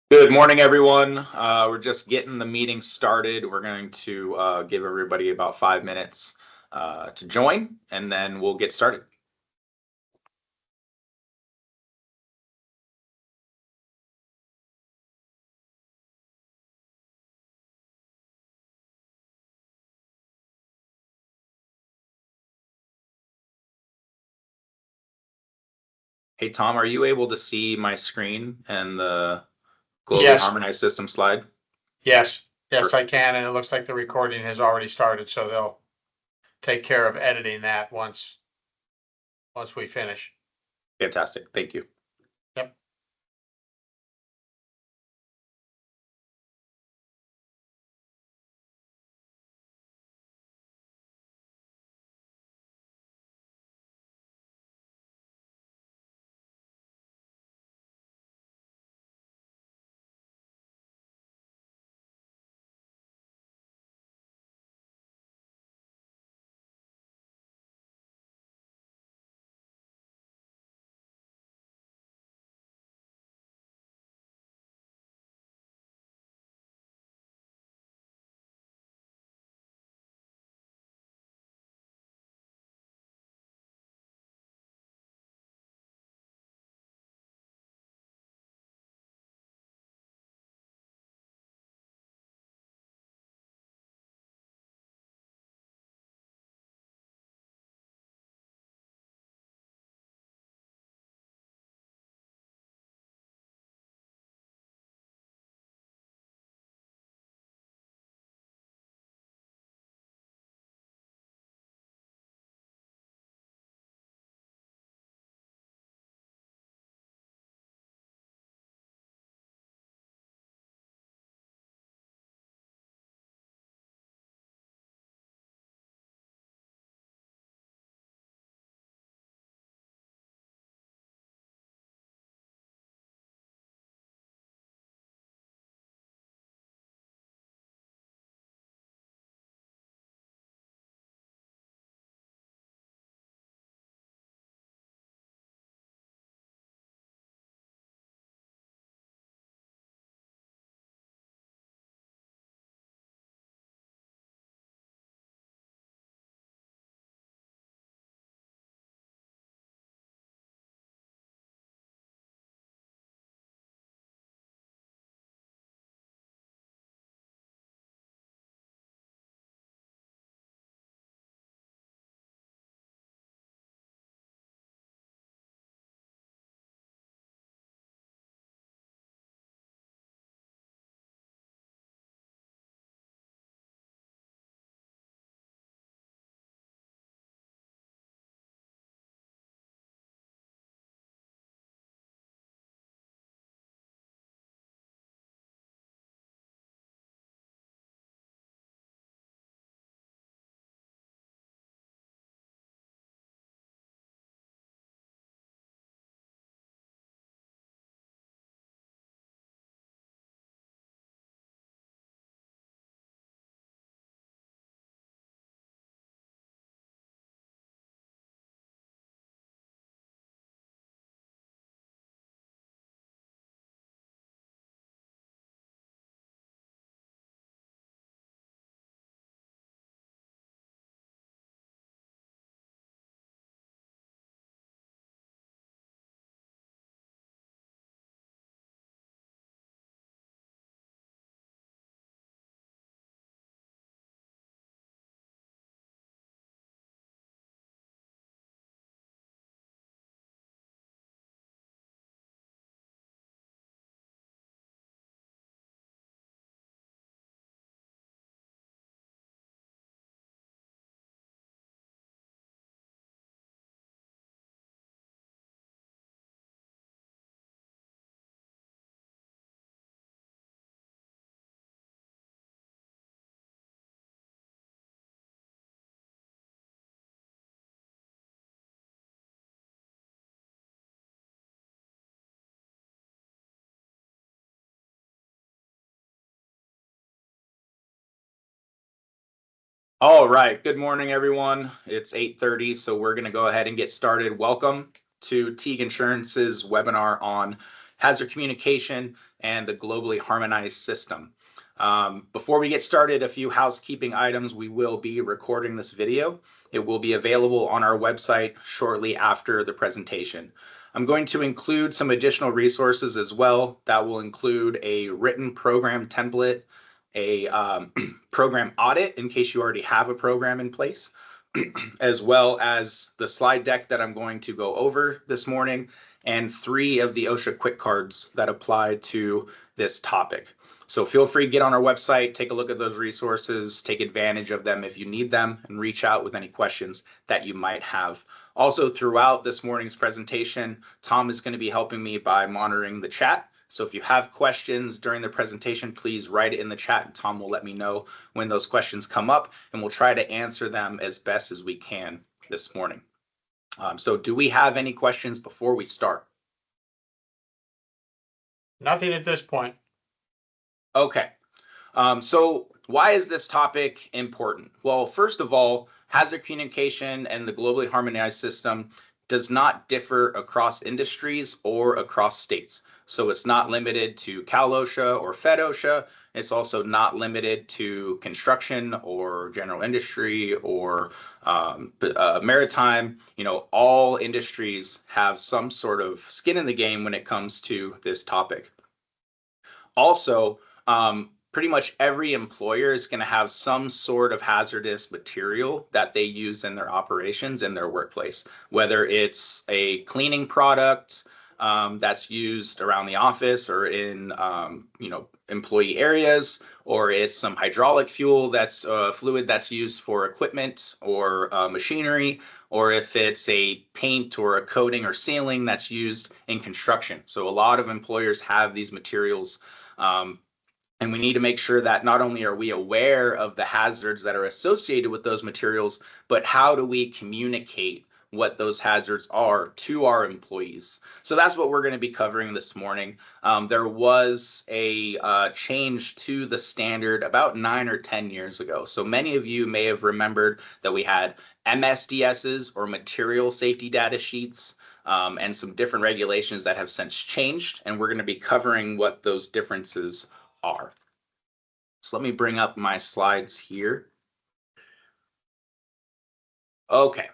Good morning, everyone. We're just getting the meeting started. We're going to give everybody about 5 minutes to join, and then we'll get started. Hey, Tom, are you able to see my screen and the Globally Yes. Harmonized System slide? Yes, I can, and it looks like the recording has already started, so they'll take care of editing that once we finish. Fantastic. Thank you. Yep. All right. Good morning, everyone. It's 8:30, so we're going to go ahead and get started. Welcome to Teague Insurance's webinar on hazard communication and the globally harmonized system. Before we get started, a few housekeeping items. We will be recording this video. It will be available on our website shortly after the presentation. I'm going to include some additional resources as well. That will include a written program template, a program audit in case you already have a program in place, as well as the slide deck that I'm going to go over this morning, and 3 of the OSHA quick cards that apply to this topic. So feel free to get on our website, take a look at those resources, take advantage of them if you need them, and reach out with any questions that you might have. Also, throughout this morning's presentation, Tom is going to be helping me by monitoring the chat. So if you have questions during the presentation, please write it in the chat and Tom will let me know when those questions come up and we'll try to answer them as best as we can this morning. So do we have any questions before we start? Nothing at this point. Okay. So why is this topic important? Well, first of all, hazard communication and the globally harmonized system does not differ across industries or across states. So it's not limited to Cal OSHA or Fed OSHA. It's also not limited to construction or general industry or maritime. All industries have some sort of skin in the game when it comes to this topic. Also, pretty much every employer is going to have some sort of hazardous material that they use in their operations in their workplace, whether it's a cleaning product that's used around the office or in employee areas, or it's some hydraulic fuel that's fluid that's used for equipment or machinery, or if it's a paint or a coating or sealing that's used in construction. So a lot of employers have these materials. And we need to make sure that not only are we aware of the hazards that are associated with those materials, but how do we communicate what those hazards are to our employees. So that's what we're going to be covering this morning. There was a change to the standard about 9 or 10 years ago. So many of you may have remembered that we had MSDSs or material safety data sheets. And some different regulations that have since changed, and we're going to be covering what those differences are. So let me bring up my slides here. Okay.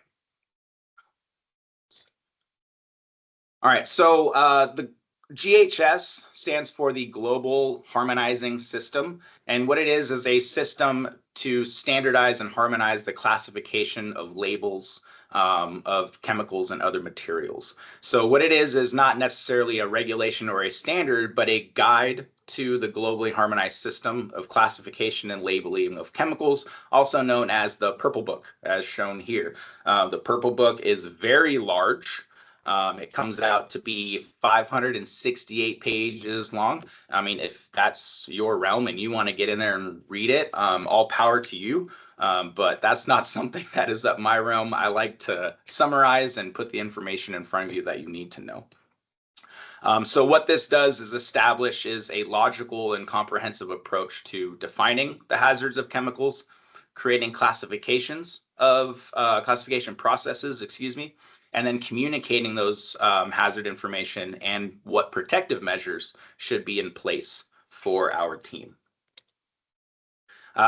All right, so the GHS stands for the Global Harmonizing System, and what it is a system to standardize and harmonize the classification of labels of chemicals and other materials. So what it is not necessarily a regulation or a standard, but a guide to the globally harmonized system of classification and labeling of chemicals, also known as the Purple Book, as shown here. The Purple Book is very large. It comes out to be 568 pages long. I mean, if that's your realm and you want to get in there and read it, all power to you. But that's not something that is up my realm. I like to summarize and put the information in front of you that you need to know. So what this does is establishes a logical and comprehensive approach to defining the hazards of chemicals, creating classification processes, and then communicating those hazard information and what protective measures should be in place for our team.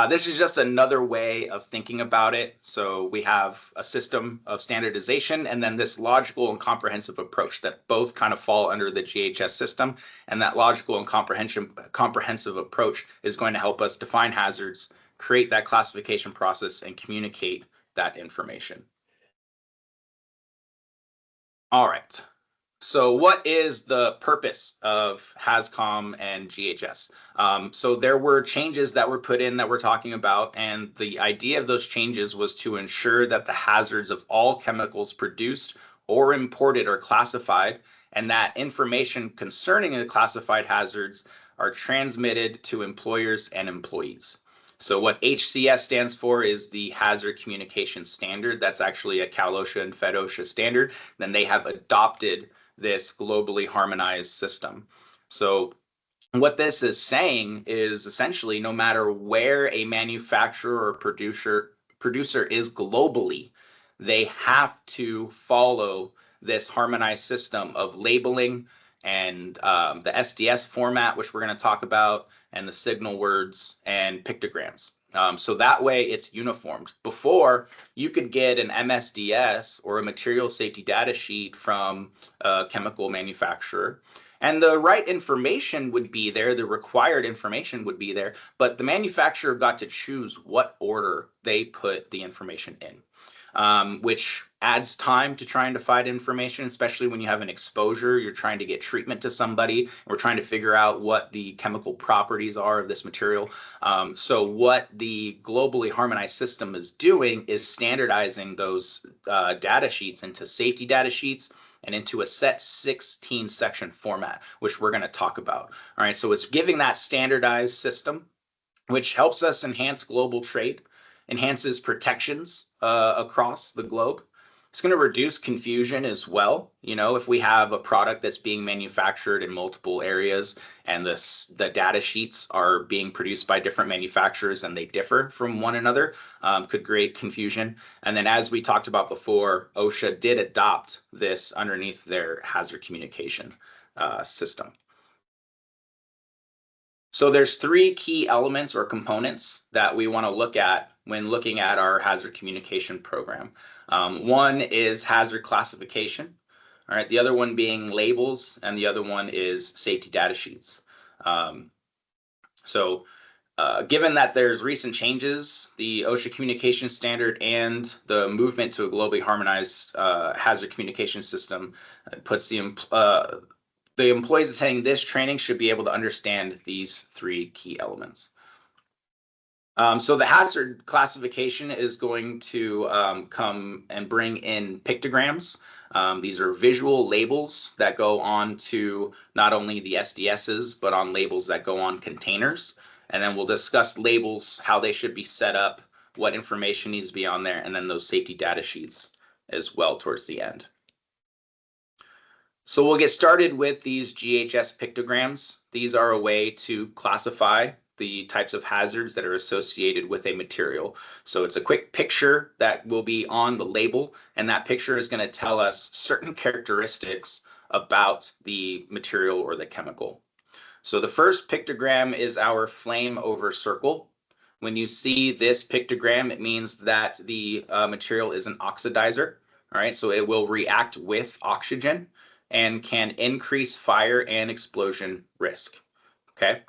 This is just another way of thinking about it. So we have a system of standardization and then this logical and comprehensive approach that both kind of fall under the GHS system. And that logical and comprehensive approach is going to help us define hazards, create that classification process, and communicate that information. All right. So what is the purpose of HAZCOM and GHS? So there were changes that were put in that we're talking about, and the idea of those changes was to ensure that the hazards of all chemicals produced or imported are classified, and that information concerning the classified hazards are transmitted to employers and employees. So what HCS stands for is the Hazard Communication Standard. That's actually a Cal OSHA and Fed OSHA standard. Then they have adopted this globally harmonized system. So what this is saying is essentially no matter where a manufacturer or producer is globally, they have to follow this harmonized system of labeling and the SDS format, which we're going to talk about, and the signal words and pictograms. So that way it's uniformed. Before, you could get an MSDS or a material safety data sheet from a chemical manufacturer, and the right information would be there, the required information would be there, but the manufacturer got to choose what order they put the information in. Which adds time to trying to find information, especially when you have an exposure, you're trying to get treatment to somebody, and we're trying to figure out what the chemical properties are of this material. So what the globally harmonized system is doing is standardizing those data sheets into safety data sheets and into a set 16 section format, which we're going to talk about. All right, so it's giving that standardized system, which helps us enhance global trade, enhances protections across the globe. It's going to reduce confusion as well. You know, if we have a product that's being manufactured in multiple areas and the data sheets are being produced by different manufacturers and they differ from one another, could create confusion. And then, as we talked about before, OSHA did adopt this underneath their hazard communication system. So there's three key elements or components that we want to look at when looking at our hazard communication program. One is hazard classification. All right, the other one being labels, and the other one is safety data sheets. Given that there's recent changes, the OSHA communication standard and the movement to a globally harmonized hazard communication system puts the employees attending this training should be able to understand these three key elements. So the hazard classification is going to come and bring in pictograms. These are visual labels that go on to not only the SDSs, but on labels that go on containers. And then we'll discuss labels, how they should be set up, what information needs to be on there, and then those safety data sheets as well towards the end. So we'll get started with these GHS pictograms. These are a way to classify the types of hazards that are associated with a material. So it's a quick picture that will be on the label, and that picture is going to tell us certain characteristics about the material or the chemical. So the first pictogram is our flame over circle. When you see this pictogram, it means that the material is an oxidizer. All right, so it will react with oxygen and can increase fire and explosion risk. Okay.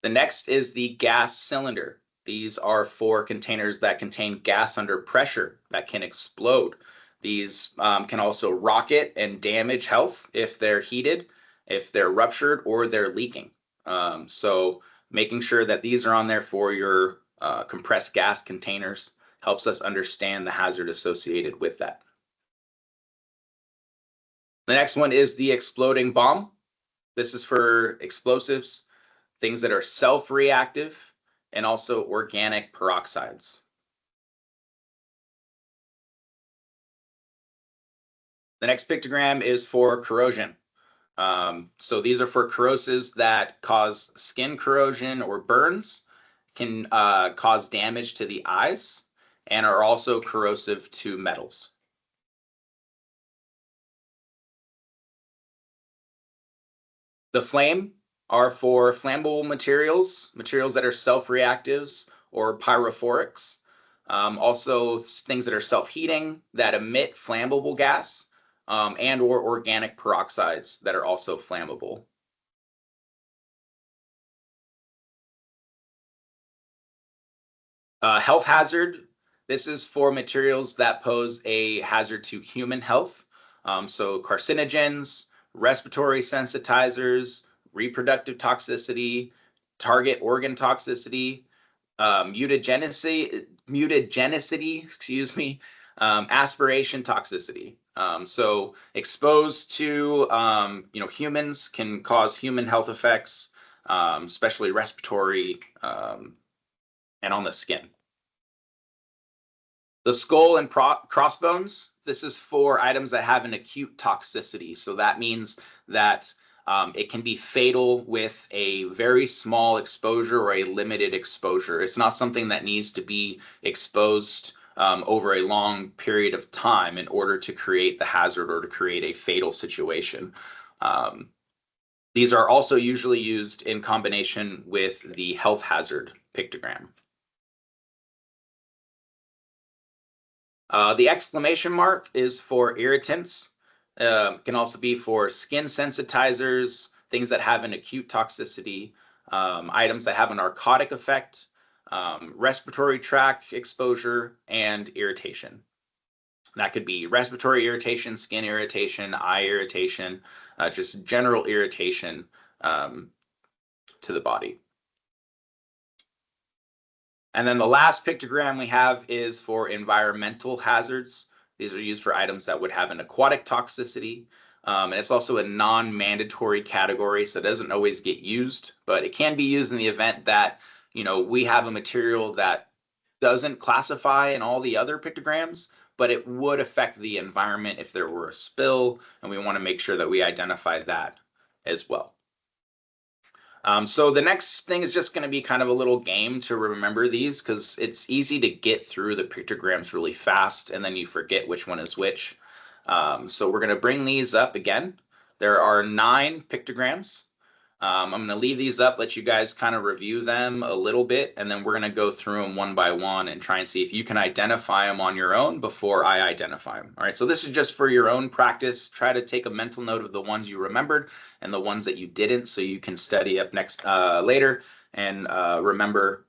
The next is the gas cylinder. These are for containers that contain gas under pressure that can explode. These can also rocket and damage health if they're heated, if they're ruptured, or they're leaking. So making sure that these are on there for your compressed gas containers helps us understand the hazard associated with that. The next one is the exploding bomb. This is for explosives, things that are self-reactive, and also organic peroxides. The next pictogram is for corrosion. So these are for corrosives that cause skin corrosion or burns, can cause damage to the eyes, and are also corrosive to metals. The flame are for flammable materials, materials that are self-reactives or pyrophorics. Also things that are self-heating that emit flammable gas, and or organic peroxides that are also flammable. Health hazard. This is for materials that pose a hazard to human health. So carcinogens, respiratory sensitizers, reproductive toxicity, target organ toxicity, mutagenicity, excuse me, aspiration toxicity. So exposed to humans can cause human health effects, especially respiratory and on the skin. The skull and crossbones, this is for items that have an acute toxicity. So that means that It can be fatal with a very small exposure or a limited exposure. It's not something that needs to be exposed over a long period of time in order to create the hazard or to create a fatal situation. These are also usually used in combination with the health hazard pictogram. The exclamation mark is for irritants. Can also be for skin sensitizers, things that have an acute toxicity, items that have a narcotic effect, respiratory tract exposure, and irritation. That could be respiratory irritation, skin irritation, eye irritation, just general irritation to the body. And then the last pictogram we have is for environmental hazards. These are used for items that would have an aquatic toxicity. And it's also a non-mandatory category, so it doesn't always get used, but it can be used in the event that, we have a material that doesn't classify in all the other pictograms, but it would affect the environment if there were a spill, and we want to make sure that we identify that as well. So the next thing is just going to be kind of a little game to remember these, because it's easy to get through the pictograms really fast and then you forget which one is which. So we're going to bring these up again. There are 9 pictograms. I'm going to leave these up, let you guys kind of review them a little bit, and then we're going to go through them one by one and try and see if you can identify them on your own before I identify them. All right, so this is just for your own practice. Try to take a mental note of the ones you remembered and the ones that you didn't, so you can study up next later and remember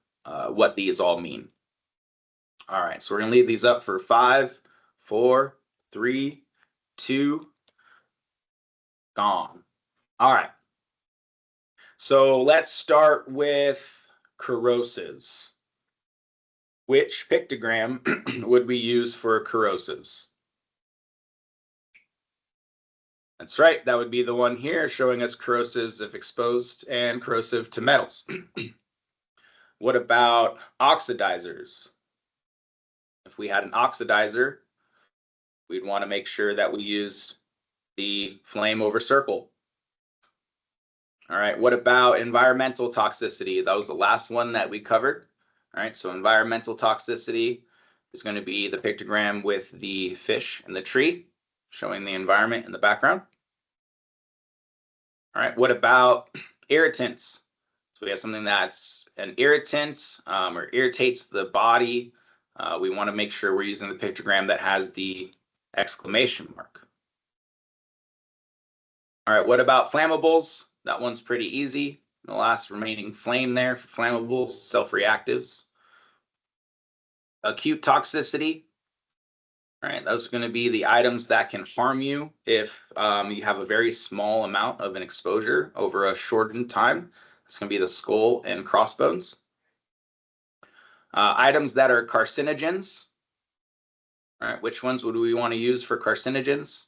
what these all mean. All right, so we're going to leave these up for 5, 4, 3, 2, gone. All right. So let's start with corrosives. Which pictogram would we use for corrosives? That's right, that would be the one here showing us corrosives if exposed and corrosive to metals. What about oxidizers? If we had an oxidizer, we'd want to make sure that we use the flame over circle. All right, what about environmental toxicity? That was the last one that we covered. All right, so environmental toxicity is going to be the pictogram with the fish and the tree, showing the environment in the background. All right, what about irritants? So we have something that's an irritant or irritates the body. We want to make sure we're using the pictogram that has the exclamation mark. All right, what about flammables? That one's pretty easy. The last remaining flame there for flammables, self-reactives. Acute toxicity. All right, those are going to be the items that can harm you if you have a very small amount of an exposure over a shortened time. It's going to be the skull and crossbones. Items that are carcinogens. All right, which ones would we want to use for carcinogens?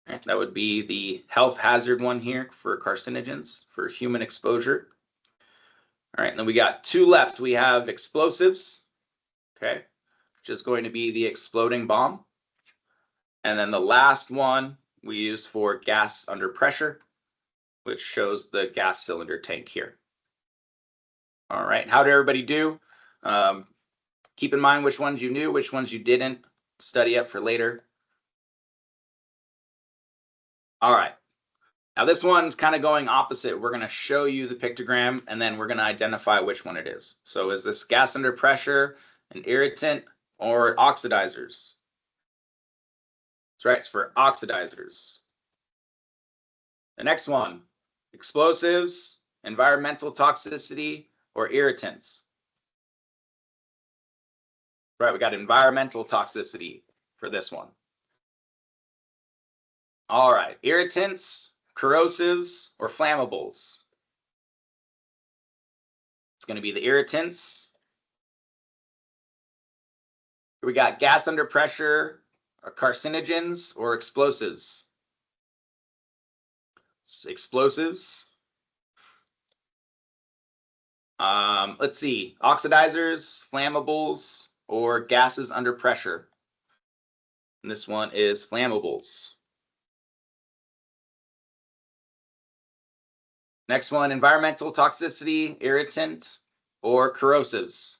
Right, that would be the health hazard one here for carcinogens for human exposure. All right, and then we got 2 left. We have explosives, okay, which is going to be the exploding bomb. And then the last one we use for gas under pressure, which shows the gas cylinder tank here. All right, how did everybody do? Keep in mind which ones you knew, which ones you didn't. Study up for later. All right. Now this one's kind of going opposite. We're going to show you the pictogram and then we're going to identify which one it is. So is this gas under pressure, an irritant, or oxidizers? That's right, it's for oxidizers. The next one, explosives, environmental toxicity, or irritants? Right, we got environmental toxicity for this one. All right, irritants, corrosives, or flammables? It's going to be the irritants. We got gas under pressure, or carcinogens, or explosives? It's explosives. Let's see, oxidizers, flammables, or gases under pressure. And this one is flammables. Next one, environmental toxicity, irritant, or corrosives.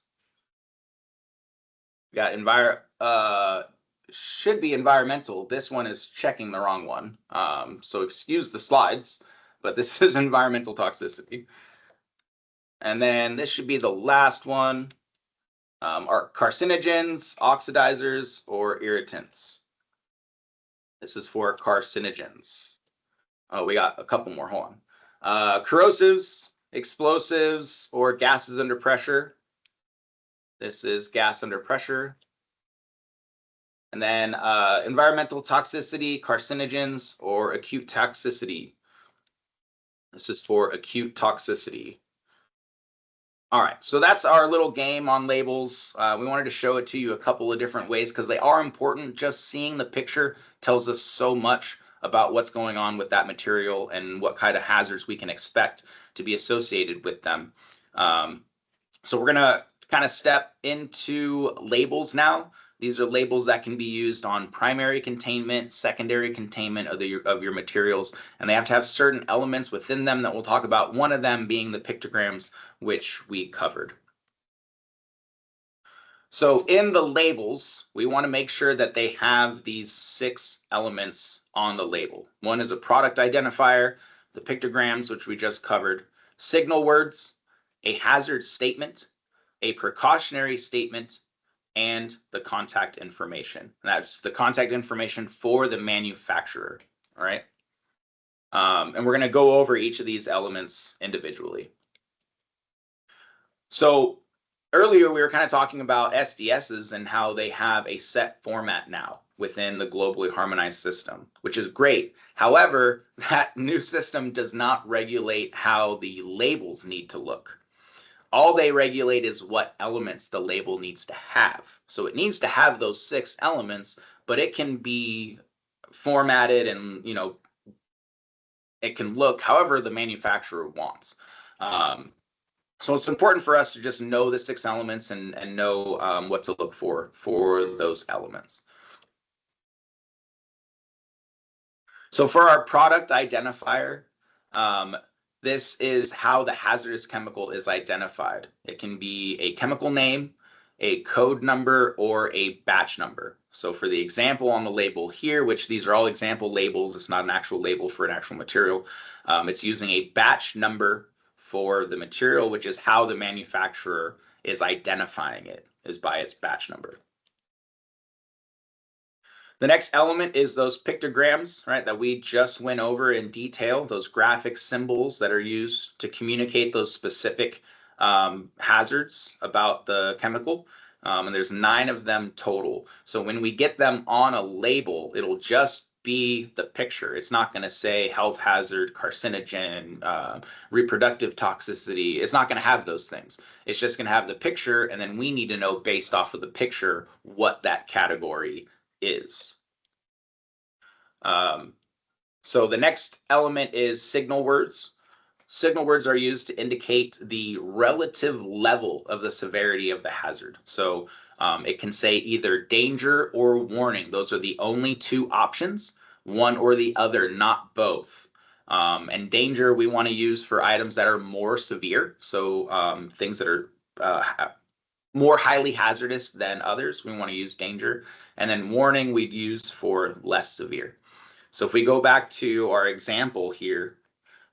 We got should be environmental. This one is checking the wrong one. So excuse the slides, but this is environmental toxicity. And then this should be the last one. Are carcinogens, oxidizers, or irritants? This is for carcinogens. Oh, we got a couple more. Hold on. Corrosives, explosives, or gases under pressure. This is gas under pressure. And then environmental toxicity, carcinogens, or acute toxicity. This is for acute toxicity. All right, so that's our little game on labels. We wanted to show it to you a couple of different ways because they are important. Just seeing the picture tells us so much about what's going on with that material and what kind of hazards we can expect to be associated with them. So we're gonna kind of step into labels now. These are labels that can be used on primary containment, secondary containment of your materials, and they have to have certain elements within them that we'll talk about, one of them being the pictograms, which we covered. So in the labels, we want to make sure that they have these 6 elements on the label. One is a product identifier, the pictograms, which we just covered, signal words, a hazard statement, a precautionary statement, and the contact information. That's the contact information for the manufacturer. All right. And we're going to go over each of these elements individually. So earlier we were kind of talking about SDSs and how they have a set format now within the globally harmonized system, which is great. However, that new system does not regulate how the labels need to look. All they regulate is what elements the label needs to have. So it needs to have those 6 elements, but it can be formatted and, it can look however the manufacturer wants. So it's important for us to just know the 6 elements and know what to look for those elements. So for our product identifier, this is how the hazardous chemical is identified. It can be a chemical name, a code number, or a batch number. So for the example on the label here, which these are all example labels, it's not an actual label for an actual material, it's using a batch number for the material, which is how the manufacturer is identifying it, is by its batch number. The next element is those pictograms, right, that we just went over in detail, those graphic symbols that are used to communicate those specific hazards about the chemical. And there's 9 of them total. So when we get them on a label, it'll just be the picture. It's not going to say health hazard, carcinogen, reproductive toxicity. It's not going to have those things. It's just going to have the picture, and then we need to know based off of the picture what that category is. So the next element is signal words. Signal words are used to indicate the relative level of the severity of the hazard. So it can say either danger or warning. Those are the only 2 options, one or the other, not both. And danger we want to use for items that are more severe. So things that are more highly hazardous than others, we want to use danger. And then warning we'd use for less severe. So if we go back to our example here,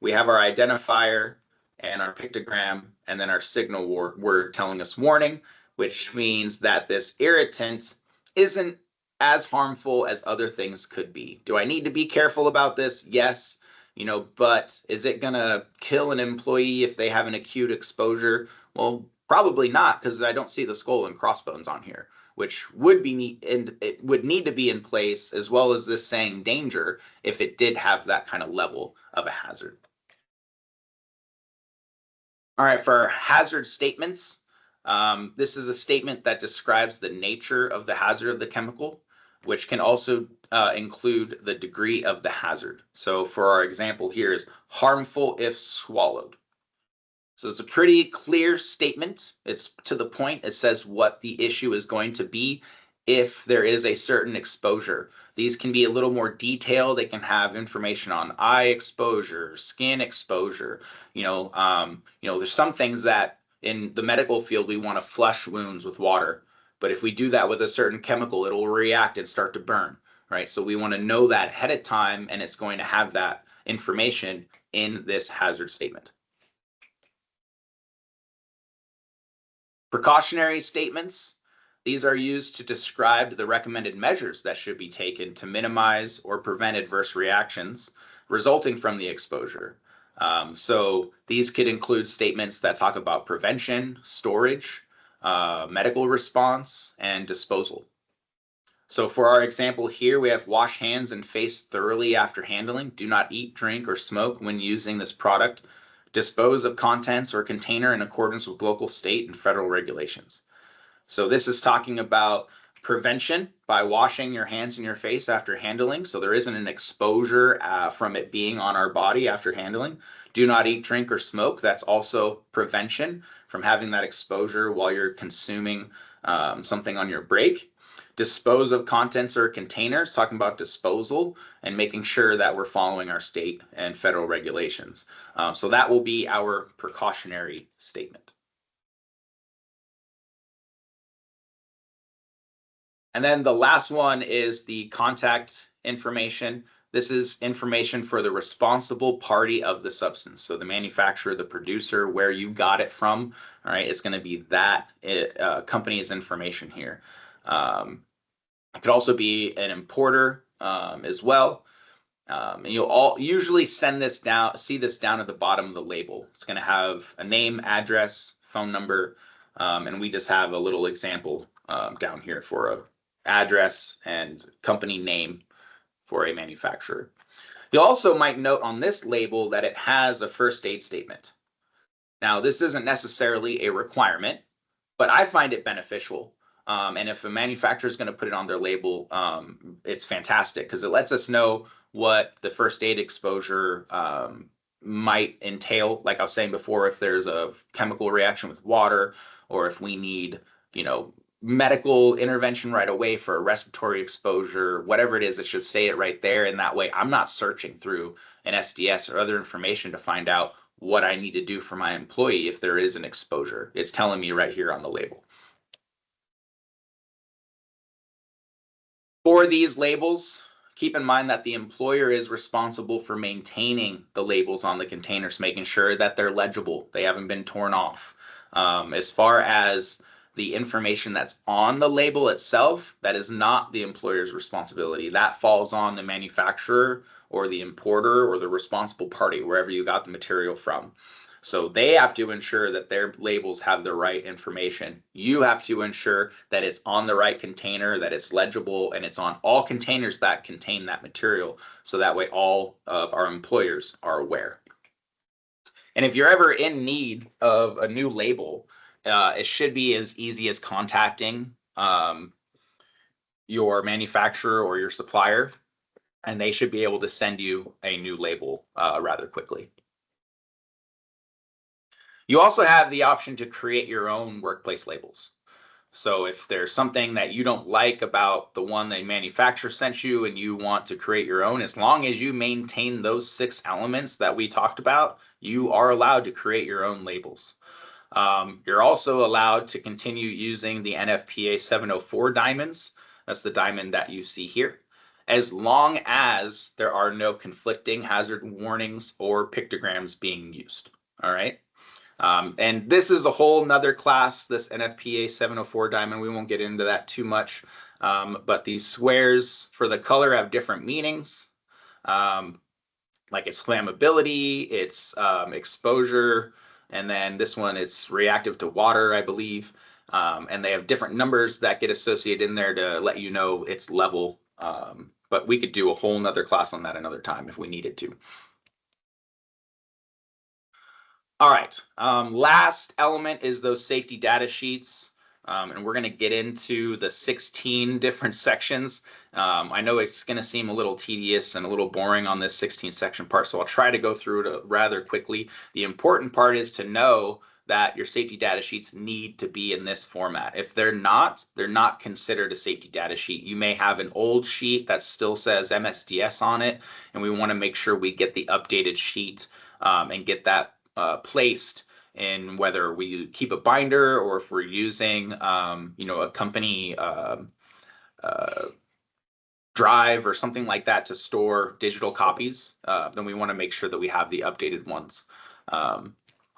we have our identifier and our pictogram, and then our signal word telling us warning, which means that this irritant isn't as harmful as other things could be. Do I need to be careful about this? Yes. But is it going to kill an employee if they have an acute exposure? Well, probably not, because I don't see the skull and crossbones on here, which would be it would need to be in place, as well as this saying danger if it did have that kind of level of a hazard. All right, for our hazard statements, this is a statement that describes the nature of the hazard of the chemical, which can also include the degree of the hazard. So for our example here is harmful if swallowed. So it's a pretty clear statement. It's to the point. It says what the issue is going to be. if there is a certain exposure. These can be a little more detailed. They can have information on eye exposure, skin exposure. There's some things that in the medical field we want to flush wounds with water, but if we do that with a certain chemical, it'll react and start to burn, right? So we want to know that ahead of time, and it's going to have that information in this hazard statement. Precautionary statements. These are used to describe the recommended measures that should be taken to minimize or prevent adverse reactions resulting from the exposure. So these could include statements that talk about prevention, storage, medical response, and disposal. So for our example here, we have wash hands and face thoroughly after handling. Do not eat, drink, or smoke when using this product. Dispose of contents or container in accordance with local, state, and federal regulations. So this is talking about prevention by washing your hands and your face after handling. So there isn't an exposure from it being on our body after handling. Do not eat, drink, or smoke. That's also prevention from having that exposure while you're consuming something on your break. Dispose of contents or containers, talking about disposal and making sure that we're following our state and federal regulations. So that will be our precautionary statement. And then the last one is the contact information. This is information for the responsible party of the substance. So the manufacturer, the producer, where you got it from, all right, it's going to be that company's information here. It could also be an importer as well. And you'll all usually see this down at the bottom of the label. It's going to have a name, address, phone number, and we just have a little example down here for a address and company name for a manufacturer. You also might note on this label that it has a first aid statement. Now, this isn't necessarily a requirement, but I find it beneficial. And if a manufacturer is going to put it on their label, it's fantastic because it lets us know what the first aid exposure might entail. Like I was saying before, if there's a chemical reaction with water, or if we need, medical intervention right away for a respiratory exposure, whatever it is, it should say it right there. And that way I'm not searching through an SDS or other information to find out what I need to do for my employee if there is an exposure. It's telling me right here on the label. For these labels, keep in mind that the employer is responsible for maintaining the labels on the containers, making sure that they're legible, they haven't been torn off. As far as the information that's on the label itself, that is not the employer's responsibility. That falls on the manufacturer or the importer or the responsible party, wherever you got the material from. So they have to ensure that their labels have the right information. You have to ensure that it's on the right container, that it's legible, and it's on all containers that contain that material. So that way all of our employers are aware. And if you're ever in need of a new label, it should be as easy as contacting your manufacturer or your supplier, and they should be able to send you a new label rather quickly. You also have the option to create your own workplace labels. So if there's something that you don't like about the one the manufacturer sent you and you want to create your own, as long as you maintain those 6 elements that we talked about, you are allowed to create your own labels. You're also allowed to continue using the NFPA 704 diamonds. That's the diamond that you see here, as long as there are no conflicting hazard warnings or pictograms being used. All right. And this is a whole nother class, this NFPA 704 diamond. We won't get into that too much, but these squares for the color have different meanings, like its flammability, its exposure, and then this one is reactive to water, I believe. And they have different numbers that get associated in there to let you know its level. But we could do a whole nother class on that another time if we needed to. All right, last element is those safety data sheets. And we're going to get into the 16 different sections. I know it's going to seem a little tedious and a little boring on this 16 section part, so I'll try to go through it rather quickly. The important part is to know that your safety data sheets need to be in this format. If they're not considered a safety data sheet. You may have an old sheet that still says MSDS on it, and we want to make sure we get the updated sheet and get that placed in whether we keep a binder or if we're using a company drive or something like that to store digital copies, then we want to make sure that we have the updated ones.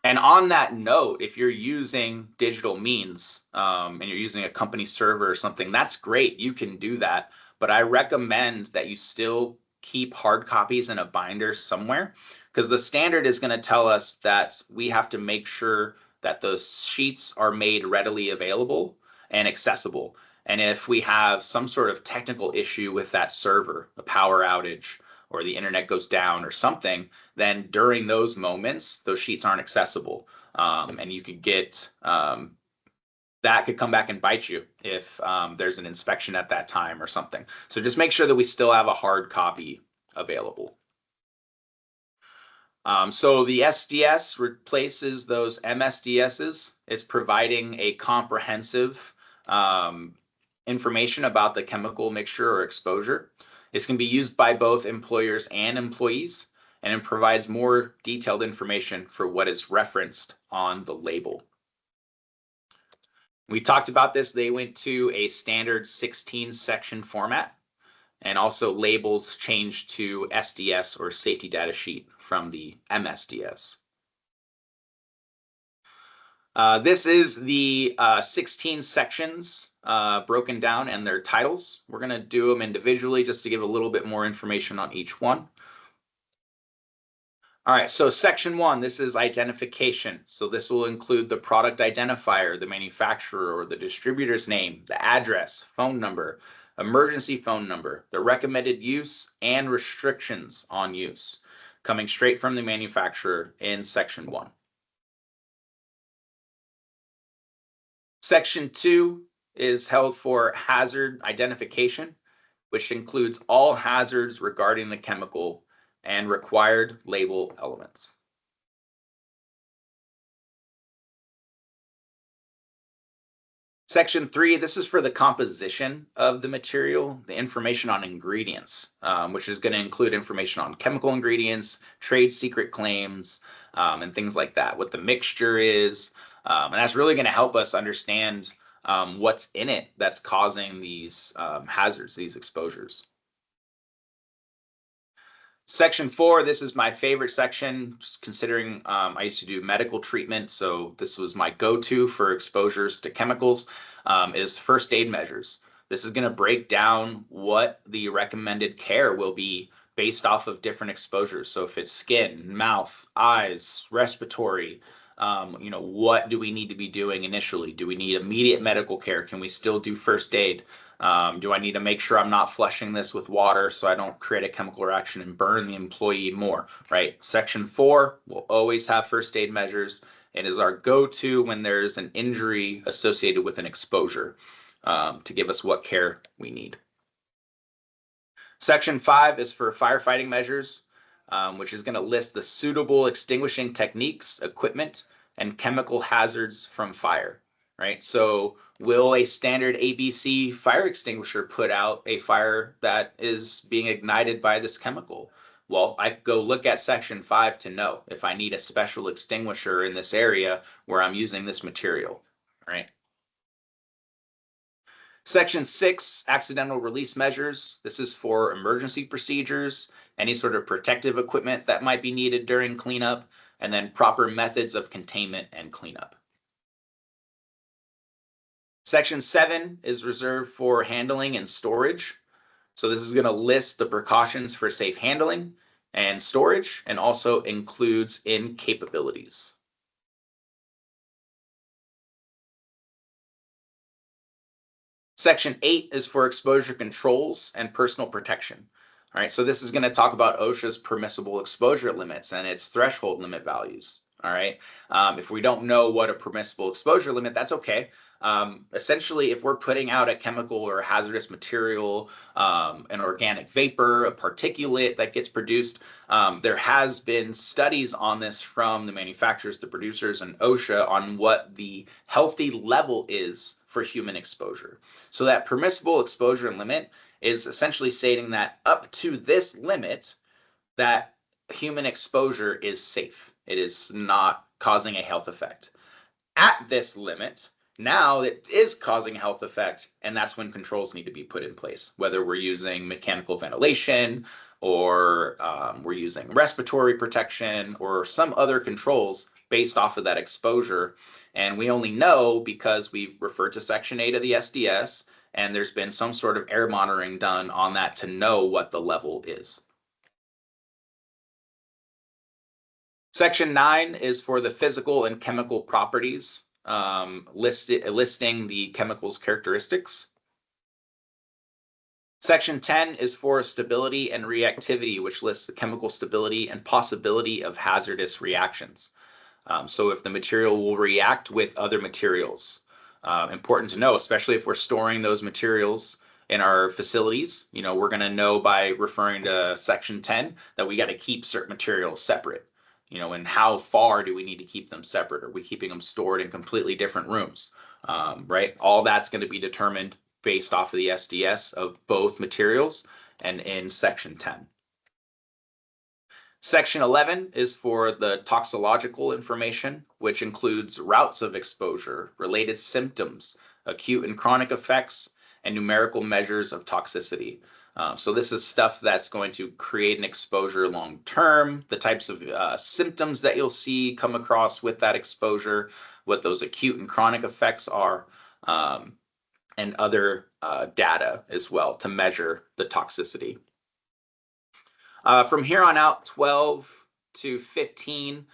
And on that note, if you're using digital means and you're using a company server or something, that's great. You can do that. But I recommend that you still keep hard copies in a binder somewhere, because the standard is going to tell us that we have to make sure that those sheets are made readily available and accessible. And if we have some sort of technical issue with that server, a power outage, or the internet goes down or something, then during those moments, those sheets aren't accessible. And you could get, that could come back and bite you if there's an inspection at that time or something. So just make sure that we still have a hard copy available. So the SDS replaces those MSDSs. It's providing a comprehensive information about the chemical mixture or exposure. This can be used by both employers and employees, and it provides more detailed information for what is referenced on the label. We talked about this. They went to a standard 16 section format, and also labels changed to SDS or safety data sheet from the MSDS. This is the 16 sections broken down and their titles. We're going to do them individually just to give a little bit more information on each one. All right, so section 1, this is identification. So this will include the product identifier, the manufacturer or the distributor's name, the address, phone number, emergency phone number, the recommended use, and restrictions on use, coming straight from the manufacturer in section 1. Section 2 is held for hazard identification, which includes all hazards regarding the chemical and required label elements. Section 3, this is for the composition of the material, the information on ingredients, which is going to include information on chemical ingredients, trade secret claims, and things like that, what the mixture is. And that's really going to help us understand what's in it that's causing these hazards, these exposures. Section 4, this is my favorite section, just considering I used to do medical treatment, so this was my go-to for exposures to chemicals, is first aid measures. This is going to break down what the recommended care will be based off of different exposures. So if it's skin, mouth, eyes, respiratory, what do we need to be doing initially? Do we need immediate medical care? Can we still do first aid? Do I need to make sure I'm not flushing this with water so I don't create a chemical reaction and burn the employee more, right? Section 4 will always have first aid measures. It is our go-to when there's an injury associated with an exposure to give us what care we need. Section 5 is for firefighting measures, which is going to list the suitable extinguishing techniques, equipment, and chemical hazards from fire, right? So will a standard ABC fire extinguisher put out a fire that is being ignited by this chemical? Well, I could go look at section 5 to know if I need a special extinguisher in this area where I'm using this material, right? Section 6, accidental release measures. This is for emergency procedures, any sort of protective equipment that might be needed during cleanup, and then proper methods of containment and cleanup. Section 7 is reserved for handling and storage. So this is going to list the precautions for safe handling and storage, and also includes incapabilities. Section 8 is for exposure controls and personal protection. All right, so this is going to talk about OSHA's permissible exposure limits and its threshold limit values. All right. If we don't know what a permissible exposure limit, that's okay. Essentially, if we're putting out a chemical or a hazardous material, an organic vapor, a particulate that gets produced, there has been studies on this from the manufacturers, the producers, and OSHA on what the healthy level is for human exposure. So that permissible exposure limit is essentially stating that up to this limit, that human exposure is safe. It is not causing a health effect. At this limit, now it is causing a health effect, and that's when controls need to be put in place, whether we're using mechanical ventilation or we're using respiratory protection or some other controls based off of that exposure. And we only know because we've referred to Section 8 of the SDS, and there's been some sort of air monitoring done on that to know what the level is. Section 9 is for the physical and chemical properties, listing the chemical's characteristics. Section 10 is for stability and reactivity, which lists the chemical stability and possibility of hazardous reactions. So if the material will react with other materials. Important to know, especially if we're storing those materials in our facilities, we're going to know by referring to Section 10 that we got to keep certain materials separate. And how far do we need to keep them separate? Are we keeping them stored in completely different rooms? Right? All that's going to be determined based off of the SDS of both materials and in Section 10. Section 11 is for the toxicological information, which includes routes of exposure, related symptoms, acute and chronic effects, and numerical measures of toxicity. So this is stuff that's going to create an exposure long term, the types of symptoms that you'll see come across with that exposure, what those acute and chronic effects are, and other data as well to measure the toxicity. From here on out, 12 to 15,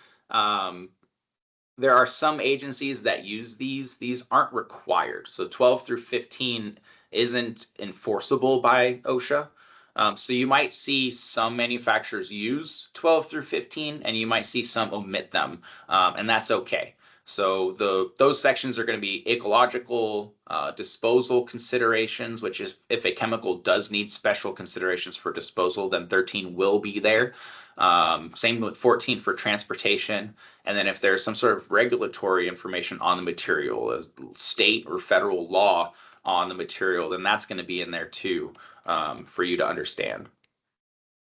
there are some agencies that use these. These aren't required. So 12 through 15 isn't enforceable by OSHA. So you might see some manufacturers use 12 through 15, and you might see some omit them, and that's okay. So those sections are going to be ecological disposal considerations, which is if a chemical does need special considerations for disposal, then 13 will be there. Same with 14 for transportation. And then if there's some sort of regulatory information on the material, a state or federal law on the material, then that's going to be in there too, for you to understand.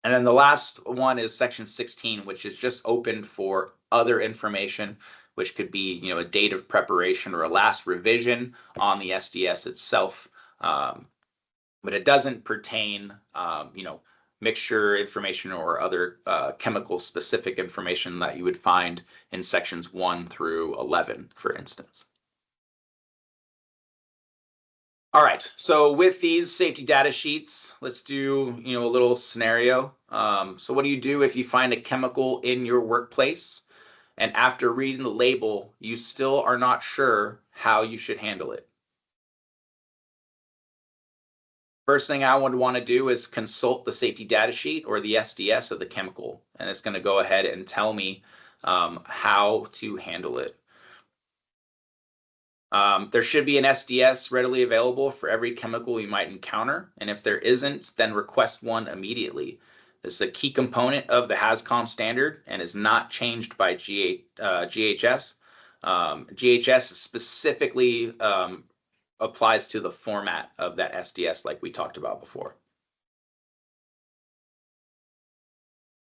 And then the last one is Section 16, which is just open for other information, which could be, a date of preparation or a last revision on the SDS itself. But it doesn't pertain, mixture information or other chemical specific information that you would find in sections 1 through 11, for instance. All right, so with these safety data sheets, let's do, a little scenario. So what do you do if you find a chemical in your workplace and after reading the label, you still are not sure how you should handle it? First thing I would want to do is consult the safety data sheet or the SDS of the chemical, and it's going to go ahead and tell me how to handle it. There should be an SDS readily available for every chemical you might encounter, and if there isn't, then request one immediately. This is a key component of the HAZCOM standard and is not changed by GHS. GHS specifically applies to the format of that SDS like we talked about before.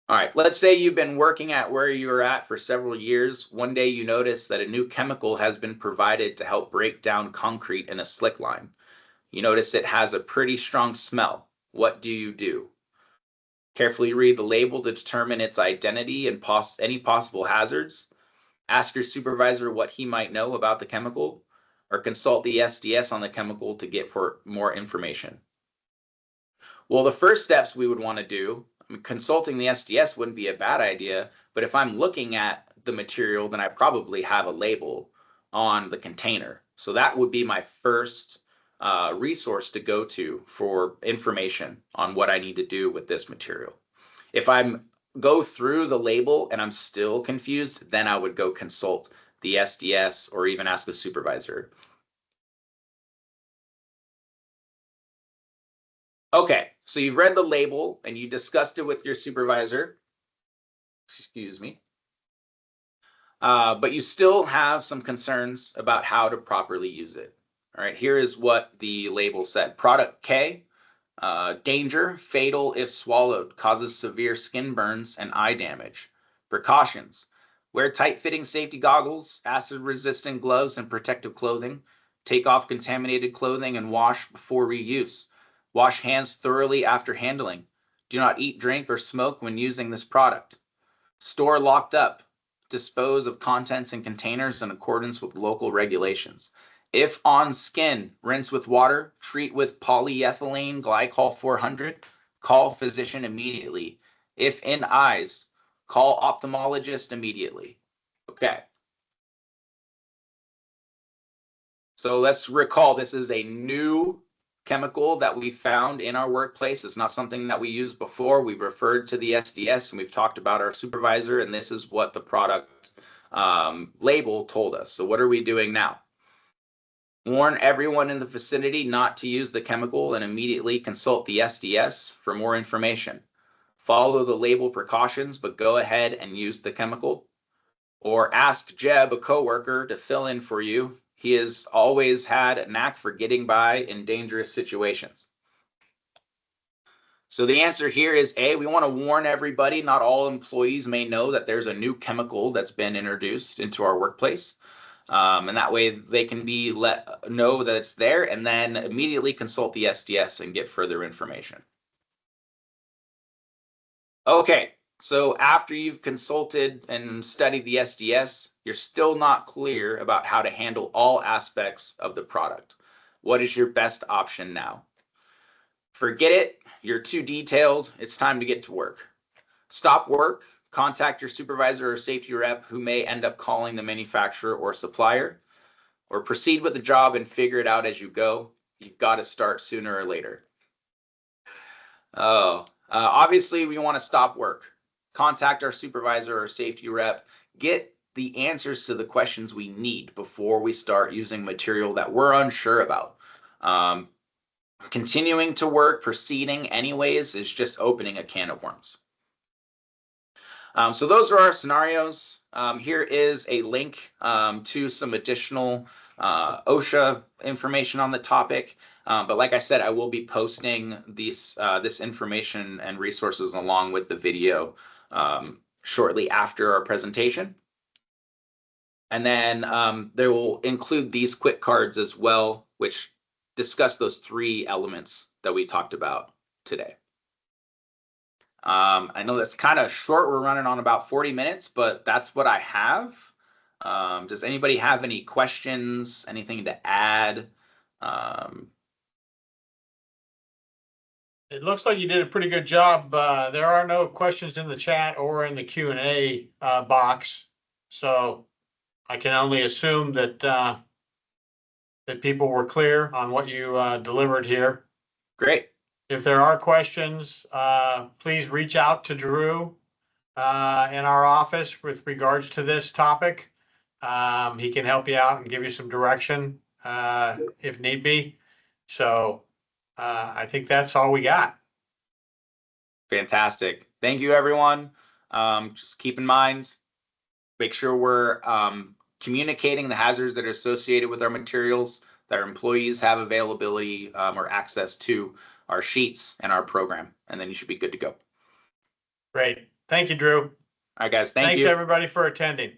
All right, let's say you've been working at where you're at for several years. One day you notice that a new chemical has been provided to help break down concrete in a slick line. You notice it has a pretty strong smell. What do you do? Carefully read the label to determine its identity and any possible hazards. Ask your supervisor what he might know about the chemical, or consult the SDS on the chemical to get for more information. Well, the first steps we would want to do, consulting the SDS wouldn't be a bad idea, but if I'm looking at the material, then I probably have a label on the container. So that would be my first resource to go to for information on what I need to do with this material. If I'm go through the label and I'm still confused, then I would go consult the SDS or even ask a supervisor. Okay, so you've read the label and you discussed it with your supervisor. Excuse me. But you still have some concerns about how to properly use it. All right, here is what the label said. Product K, danger, fatal if swallowed, causes severe skin burns and eye damage. Precautions, wear tight-fitting safety goggles, acid-resistant gloves, and protective clothing. Take off contaminated clothing and wash before reuse. Wash hands thoroughly after handling. Do not eat, drink, or smoke when using this product. Store locked up. Dispose of contents in containers in accordance with local regulations. If on skin, rinse with water, treat with polyethylene glycol 400, call physician immediately. If in eyes, call ophthalmologist immediately. Okay. So let's recall this is a new chemical that we found in our workplace. It's not something that we used before. We referred to the SDS and we've talked about our supervisor, and this is what the product label told us. So what are we doing now? Warn everyone in the vicinity not to use the chemical and immediately consult the SDS for more information. Follow the label precautions, but go ahead and use the chemical. Or ask Jeb, a coworker, to fill in for you. He has always had a knack for getting by in dangerous situations. So the answer here is A, we want to warn everybody. Not all employees may know that there's a new chemical that's been introduced into our workplace. And that way they can be let know that it's there and then immediately consult the SDS and get further information. Okay, so after you've consulted and studied the SDS, you're still not clear about how to handle all aspects of the product. What is your best option now? Forget it. You're too detailed. It's time to get to work. Stop work. Contact your supervisor or safety rep who may end up calling the manufacturer or supplier, or proceed with the job and figure it out as you go. You've got to start sooner or later. Obviously, we want to stop work. Contact our supervisor or safety rep. Get the answers to the questions we need before we start using material that we're unsure about. Continuing to work, proceeding anyways, is just opening a can of worms. So those are our scenarios. Here is a link to some additional OSHA information on the topic. But like I said, I will be posting this information and resources along with the video shortly after our presentation. And then they will include these quick cards as well, which discuss those 3 elements that we talked about today. I know that's kind of short. We're running on about 40 minutes, but that's what I have. Does anybody have any questions, anything to add? It looks like you did a pretty good job. There are no questions in the chat or in the Q&A box. So I can only assume that that people were clear on what you delivered here. Great. If there are questions, please reach out to Drew in our office with regards to this topic. He can help you out and give you some direction if need be. So I think that's all we got. Fantastic. Thank you, everyone. Just keep in mind, make sure we're communicating the hazards that are associated with our materials, that our employees have availability or access to our sheets and our program, and then you should be good to go. Great. Thank you, Drew. All right, guys. Thanks, everybody, for attending.